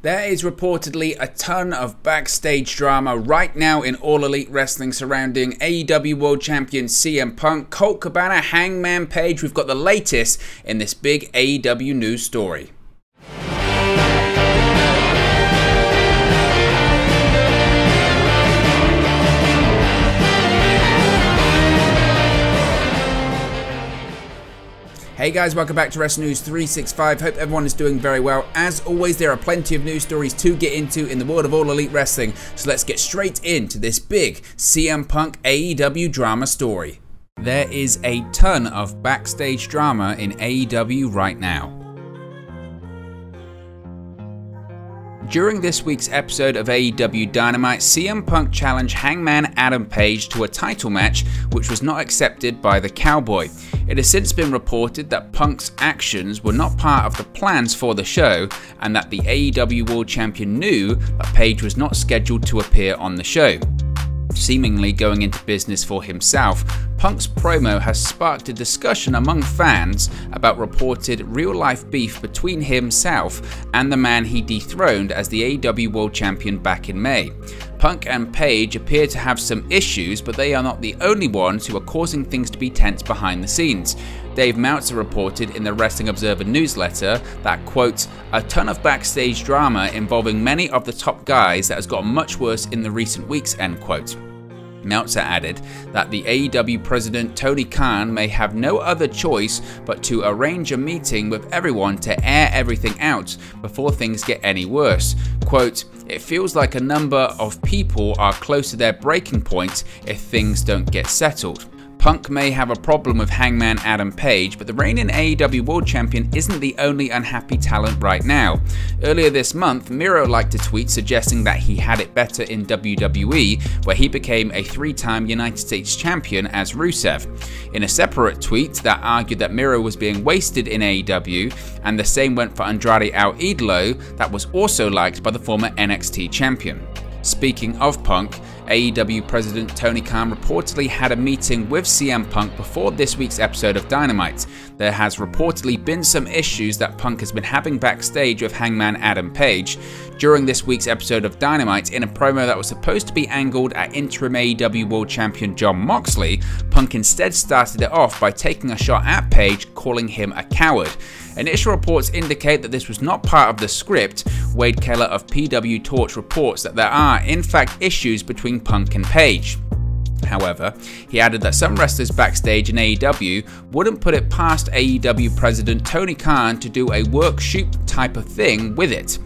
There is reportedly a ton of backstage drama right now in All Elite Wrestling surrounding AEW World Champion CM Punk, Colt Cabana, Hangman Page. We've got the latest in this big AEW news story. Hey guys, welcome back to Wrestling News 365. Hope everyone is doing very well. As always, there are plenty of news stories to get into in the world of All Elite Wrestling, so let's get straight into this big CM Punk AEW drama story. There is a ton of backstage drama in AEW right now. During this week's episode of AEW Dynamite, CM Punk challenged Hangman Adam Page to a title match, which was not accepted by the Cowboy. It has since been reported that Punk's actions were not part of the plans for the show, and that the AEW World Champion knew that Page was not scheduled to appear on the show. Seemingly going into business for himself, Punk's promo has sparked a discussion among fans about reported real-life beef between himself and the man he dethroned as the AEW World Champion back in May. Punk and Page appear to have some issues, but they are not the only ones who are causing things to be tense behind the scenes. Dave Meltzer reported in the Wrestling Observer newsletter that, quote, "a ton of backstage drama involving many of the top guys that has gotten much worse in the recent weeks," end quote. Meltzer added that the AEW president Tony Khan may have no other choice but to arrange a meeting with everyone to air everything out before things get any worse. Quote, "It feels like a number of people are close to their breaking point if things don't get settled." Punk may have a problem with Hangman Adam Page, but the reigning AEW World Champion isn't the only unhappy talent right now. Earlier this month, Miro liked a tweet suggesting that he had it better in WWE, where he became a three-time United States Champion as Rusev. In a separate tweet that argued that Miro was being wasted in AEW, and the same went for Andrade El Idolo, that was also liked by the former NXT Champion. Speaking of Punk, AEW President Tony Khan reportedly had a meeting with CM Punk before this week's episode of Dynamite. There has reportedly been some issues that Punk has been having backstage with Hangman Adam Page. During this week's episode of Dynamite, in a promo that was supposed to be angled at interim AEW World Champion Jon Moxley, Punk instead started it off by taking a shot at Page, calling him a coward. Initial reports indicate that this was not part of the script. Wade Keller of PW Torch reports that there are, in fact, issues between Punk and Page. However, he added that some wrestlers backstage in AEW wouldn't put it past AEW President Tony Khan to do a work-shoot type of thing with it.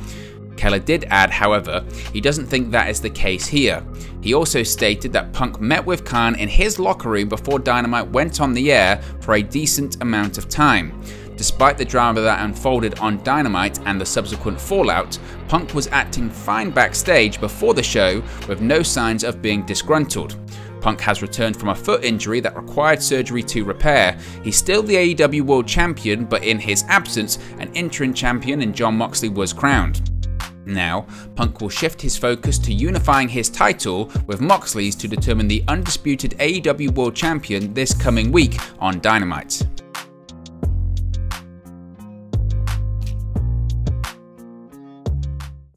Keller did add, however, he doesn't think that is the case here. He also stated that Punk met with Khan in his locker room before Dynamite went on the air for a decent amount of time. Despite the drama that unfolded on Dynamite and the subsequent fallout, Punk was acting fine backstage before the show with no signs of being disgruntled. Punk has returned from a foot injury that required surgery to repair. He's still the AEW World Champion, but in his absence, an interim champion in Jon Moxley was crowned. Now, Punk will shift his focus to unifying his title with Moxley's to determine the undisputed AEW World Champion this coming week on Dynamite.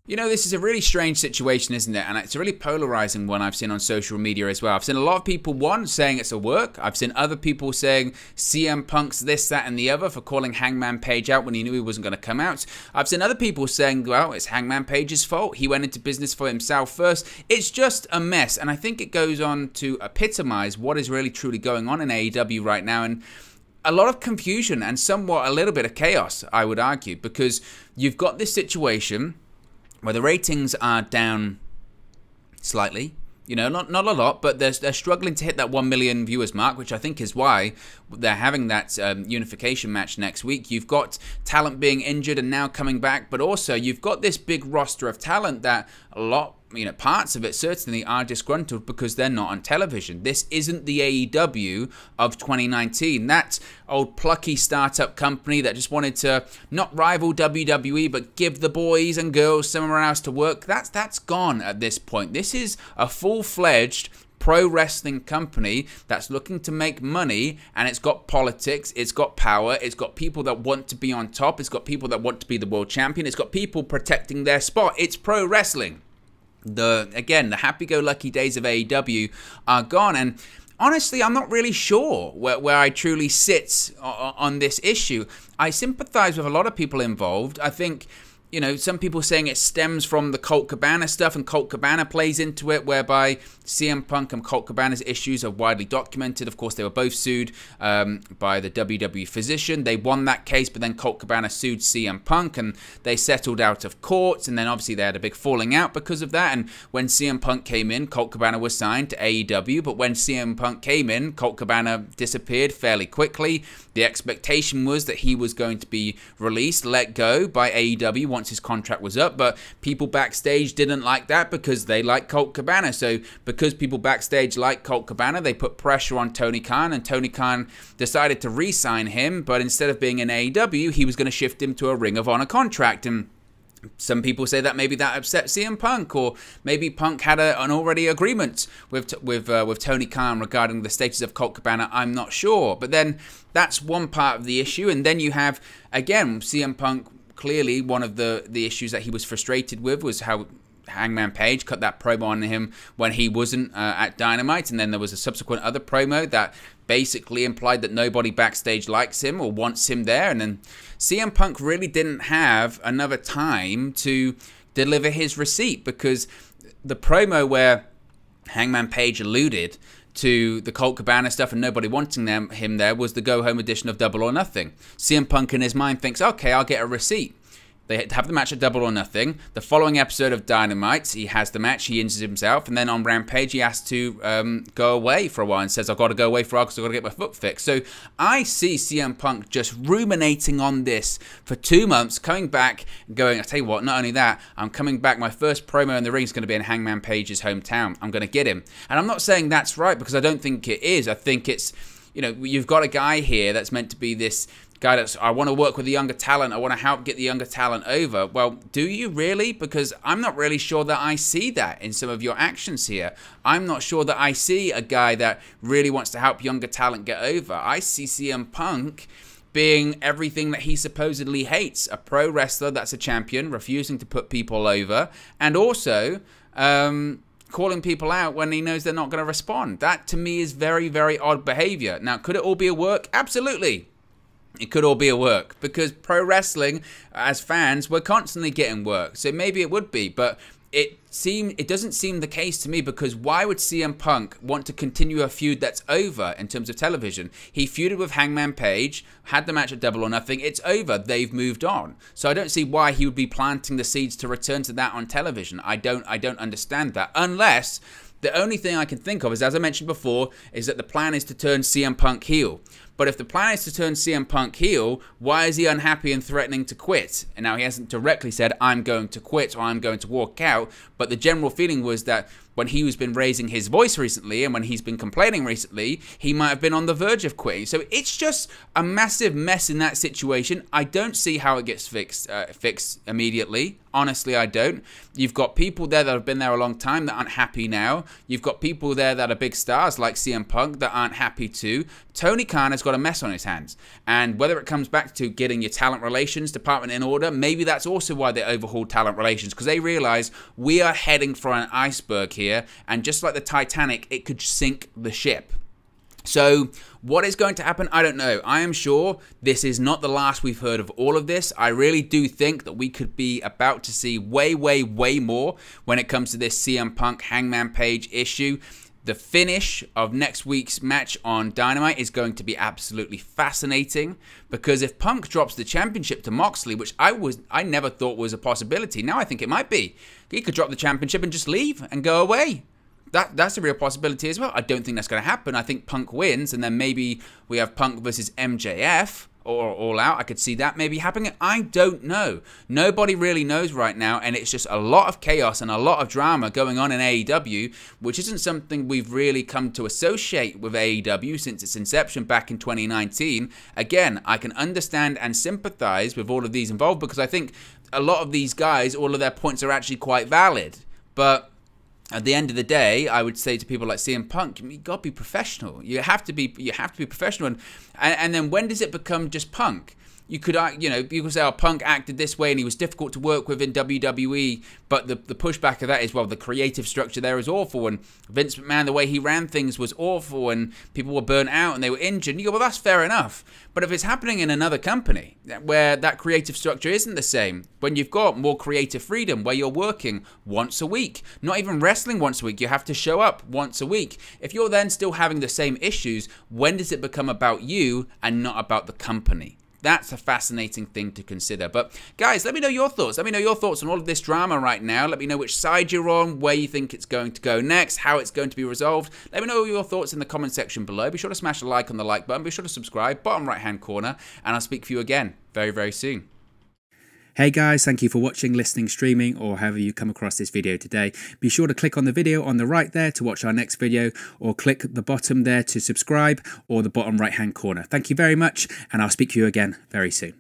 You know, this is a really strange situation, isn't it? And it's a really polarizing one I've seen on social media as well. I've seen a lot of people, one, saying it's a work. I've seen other people saying CM Punk's this, that, and the other for calling Hangman Page out when he knew he wasn't going to come out. I've seen other people saying, well, it's Hangman Page's fault. He went into business for himself first. It's just a mess. And I think it goes on to epitomize what is really truly going on in AEW right now. And a lot of confusion and somewhat a little bit of chaos, I would argue, because you've got this situation where the ratings are down slightly, you know, not a lot, but they're struggling to hit that 1 million viewers mark, which I think is why they're having that unification match next week. You've got talent being injured and now coming back, but also you've got this big roster of talent that a lot, you know, parts of it certainly are disgruntled because they're not on television. This isn't the AEW of 2019. That old plucky startup company that just wanted to not rival WWE but give the boys and girls somewhere else to work, that's gone at this point. This is a full-fledged pro wrestling company that's looking to make money, and it's got politics, it's got power, it's got people that want to be on top, it's got people that want to be the world champion, it's got people protecting their spot. It's pro wrestling. The happy-go-lucky days of AEW are gone, and honestly, I'm not really sure where I truly sit on this issue. I sympathize with a lot of people involved. I think, you know, some people saying it stems from the Colt Cabana stuff, and Colt Cabana plays into it, whereby CM Punk and Colt Cabana's issues are widely documented. Of course, they were both sued by the WWE physician. They won that case, but then Colt Cabana sued CM Punk, and they settled out of court, and then obviously they had a big falling out because of that. And when CM Punk came in, Colt Cabana was signed to AEW, but when CM Punk came in, Colt Cabana disappeared fairly quickly. The expectation was that he was going to be released, let go by AEW once his contract was up, but people backstage didn't like that because they like Colt Cabana. So because people backstage like Colt Cabana, they put pressure on Tony Khan, and Tony Khan decided to re-sign him, but instead of being in AEW, he was going to shift him to a Ring of Honor contract. And some people say that maybe that upset CM Punk, or maybe Punk had an already agreement with Tony Khan regarding the status of Colt Cabana. I'm not sure, but then that's one part of the issue. And then you have, again, CM Punk. Clearly, one of the issues that he was frustrated with was how Hangman Page cut that promo on him when he wasn't at Dynamite, and then there was a subsequent other promo that basically implied that nobody backstage likes him or wants him there, and then CM Punk really didn't have another time to deliver his receipt, because the promo where Hangman Page alluded to the Colt Cabana stuff and nobody wanting him there was the go-home edition of Double or Nothing. CM Punk in his mind thinks, okay, I'll get a receipt. They have the match at Double or Nothing. The following episode of Dynamite, he has the match, he injures himself, and then on Rampage, he has to go away for a while and says, I've got to go away for a while because I've got to get my foot fixed. So I see CM Punk just ruminating on this for 2 months, coming back and going, I tell you what, not only that, I'm coming back, my first promo in the ring is going to be in Hangman Page's hometown. I'm going to get him. And I'm not saying that's right, because I don't think it is. I think it's, you know, you've got a guy here that's meant to be this guy that's, I want to work with the younger talent, I want to help get the younger talent over. Well, do you really? Because I'm not really sure that I see that in some of your actions here. I'm not sure that I see a guy that really wants to help younger talent get over. I see CM Punk being everything that he supposedly hates. A pro wrestler that's a champion, refusing to put people over, and also calling people out when he knows they're not going to respond. That, to me, is very, very odd behavior. Now, could it all be a work? Absolutely. It could all be a work, because pro wrestling, as fans, we're constantly getting work. So maybe it would be, but it doesn't seem the case to me, because why would CM Punk want to continue a feud that's over in terms of television? He feuded with Hangman Page, had the match at Double or Nothing. It's over. They've moved on. So I don't see why he would be planting the seeds to return to that on television. I don't understand that, unless the only thing I can think of is, as I mentioned before, is that the plan is to turn CM Punk heel. But if the plan is to turn CM Punk heel, why is he unhappy and threatening to quit? And now he hasn't directly said, I'm going to quit or I'm going to walk out. But the general feeling was that when he has been raising his voice recently and when he's been complaining recently, he might have been on the verge of quitting. So it's just a massive mess in that situation. I don't see how it gets fixed immediately. Honestly, I don't. You've got people there that have been there a long time that aren't happy now. You've got people there that are big stars like CM Punk that aren't happy too. Tony Khan has got a mess on his hands. And whether it comes back to getting your talent relations department in order, maybe that's also why they overhauled talent relations, because they realize we are heading for an iceberg here, and just like the Titanic, it could sink the ship. So what is going to happen? I don't know. I am sure this is not the last we've heard of all of this. I really do think that we could be about to see way, way, way more when it comes to this CM Punk Hangman Page issue. The finish of next week's match on Dynamite is going to be absolutely fascinating, because if Punk drops the championship to Moxley, which I never thought was a possibility, now I think it might be. He could drop the championship and just leave and go away. That's a real possibility as well. I don't think that's going to happen. I think Punk wins, and then maybe we have Punk versus MJF or All Out. I could see that maybe happening. I don't know. Nobody really knows right now, and it's just a lot of chaos and a lot of drama going on in AEW, which isn't something we've really come to associate with AEW since its inception back in 2019. Again, I can understand and sympathize with all of these involved, because I think a lot of these guys, all of their points are actually quite valid. But at the end of the day, I would say to people like CM Punk, you got to be professional. You have to be professional. And then when does it become just Punk? You could, people say, oh, Punk acted this way and he was difficult to work with in WWE, but the pushback of that is, well, the creative structure there is awful, and Vince McMahon, the way he ran things was awful, and people were burnt out and they were injured. And you go, well, that's fair enough. But if it's happening in another company where that creative structure isn't the same, when you've got more creative freedom, where you're working once a week, not even wrestling once a week, you have to show up once a week. If you're then still having the same issues, when does it become about you and not about the company? That's a fascinating thing to consider. But guys, let me know your thoughts. Let me know your thoughts on all of this drama right now. Let me know which side you're on, where you think it's going to go next, how it's going to be resolved. Let me know your thoughts in the comment section below. Be sure to smash a like on the like button. Be sure to subscribe, bottom right hand corner, and I'll speak to you again very, very soon. Hey guys, thank you for watching, listening, streaming, or however you come across this video today. Be sure to click on the video on the right there to watch our next video, or click the bottom there to subscribe, or the bottom right hand corner. Thank you very much, and I'll speak to you again very soon.